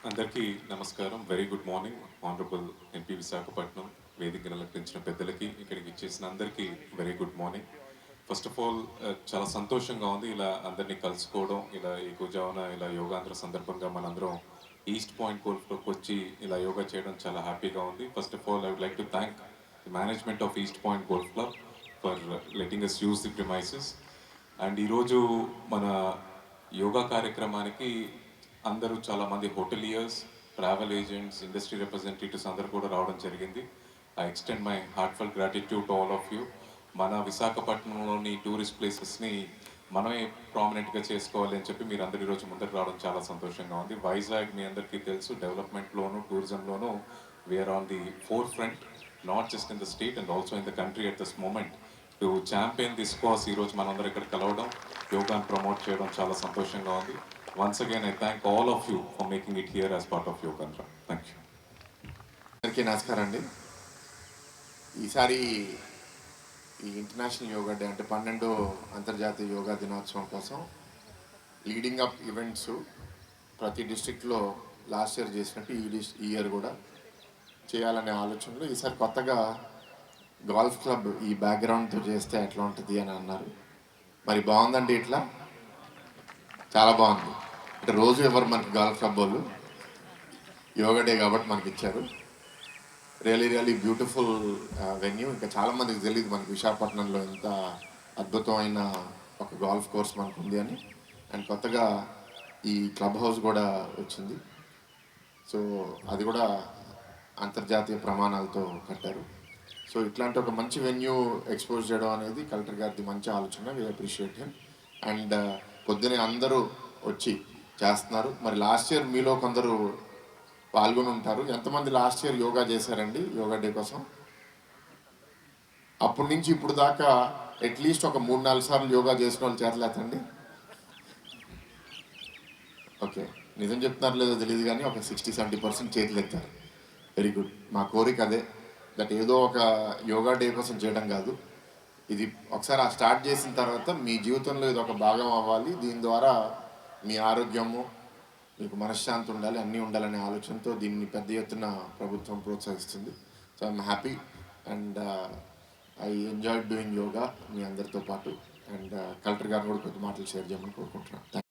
అందరికీ నమస్కారం. Very good morning. Honourable MP Visakhapatnam వేదికను అలంకరించిన పెద్దలకి, ఇక్కడికి ఇచ్చేసిన అందరికీ very good morning. First of all చాలా సంతోషంగా ఉంది ఇలా అందరినీ కలుసుకోవడం, ఇలా ఈ గుజావన ఇలా యోగాంధ్ర సందర్భంగా మనందరం ఈస్ట్ పాయింట్ గోల్ఫ్లోకి వచ్చి ఇలా యోగా చేయడం చాలా హ్యాపీగా ఉంది. First of all I would like to thank the management of East Point Golf Club for letting us use the premises. And ఈరోజు మన యోగా కార్యక్రమానికి అందరూ చాలామంది hoteliers, travel agents, industry representatives అందరూ కూడా రావడం జరిగింది. I extend my heartful gratitude to all of you. మన విశాఖపట్నంలోని టూరిస్ట్ ప్లేసెస్ని మనమే ప్రామినెంట్గా చేసుకోవాలి అని చెప్పి మీరు అందరు ఈరోజు ముందరకు రావడం చాలా సంతోషంగా ఉంది. వైజాగ్ మీ అందరికీ తెలుసు, డెవలప్మెంట్లోను టూరిజంలోనూ we're on the forefront, not just in the state and also in the country at this moment. To champion this cause ఈరోజు మనందరం ఇక్కడ కలవడం, యోగాను ప్రమోట్ చేయడం చాలా సంతోషంగా ఉంది. Once again, I thank all of you for making it here as part of Yogandhra. Thank you. అందరికీ నమస్కారం అండి. ఈసారి ఈ ఇంటర్నేషనల్ యోగా డే అంటే 12వ అంతర్జాతీయ యోగా దినోత్సవం కోసం లీడింగ్ అప్ ఈవెంట్స్ ప్రతి డిస్ట్రిక్ట్లో లాస్ట్ ఇయర్ చేసినట్టు ఈ ఇయర్ కూడా చేయాలనే ఆలోచనలో ఈసారి కొత్తగా గోల్ఫ్ క్లబ్ ఈ బ్యాక్గ్రౌండ్తో చేస్తే ఎట్లా ఉంటుంది అని అన్నారు. మరి బాగుందండి, ఇట్లా చాలా బాగుంది. అంటే రోజు ఎవరు మనకి గోల్ఫ్ క్లబ్ వాళ్ళు యోగా డే కాబట్టి మనకి ఇచ్చారు. Really beautiful venue. ఇంకా చాలామందికి తెలియదు మనకి విశాఖపట్నంలో ఎంత అద్భుతమైన ఒక గోల్ఫ్ కోర్స్ మనకు ఉంది అని. అండ్ కొత్తగా ఈ క్లబ్ హౌస్ కూడా వచ్చింది. సో అది కూడా అంతర్జాతీయ ప్రమాణాలతో కట్టారు. సో ఇట్లాంటి ఒక మంచి వెన్యూ ఎక్స్పోజ్ చేయడం అనేది కలెక్టర్ గారిది మంచి ఆలోచన. We appreciate him. అండ్ పొద్దునే అందరూ వచ్చి చేస్తున్నారు. మరి లాస్ట్ ఇయర్ మీలో కొందరు పాల్గొని ఉంటారు. ఎంతమంది లాస్ట్ ఇయర్ యోగా చేశారండి యోగా డే కోసం? అప్పటి నుంచి ఇప్పుడు దాకా అట్లీస్ట్ ఒక 3-4 సార్లు యోగా చేసిన వాళ్ళు చేతలేతండి. ఓకే, నిజం చెప్తున్నారు లేదో తెలియదు కానీ ఒక 60-70% చేతులు ఎత్తారు. Very good. మా కోరిక అదే, దట్ ఏదో ఒక యోగా డే కోసం చేయడం కాదు, ఇది ఒకసారి ఆ స్టార్ట్ చేసిన తర్వాత మీ జీవితంలో ఇది ఒక భాగం అవ్వాలి. దీని ద్వారా మీ ఆరోగ్యము, మీకు మనశ్శాంతి ఉండాలి, అన్నీ ఉండాలనే ఆలోచనతో దీన్ని పెద్ద ఎత్తున ప్రభుత్వం ప్రోత్సహిస్తుంది. So I'm happy and I enjoy doing yoga మీ అందరితో పాటు. అండ్ కలెక్టర్ గారిని కూడా కొద్ది మాటలు షేర్ చేయమని కోరుకుంటున్నాను.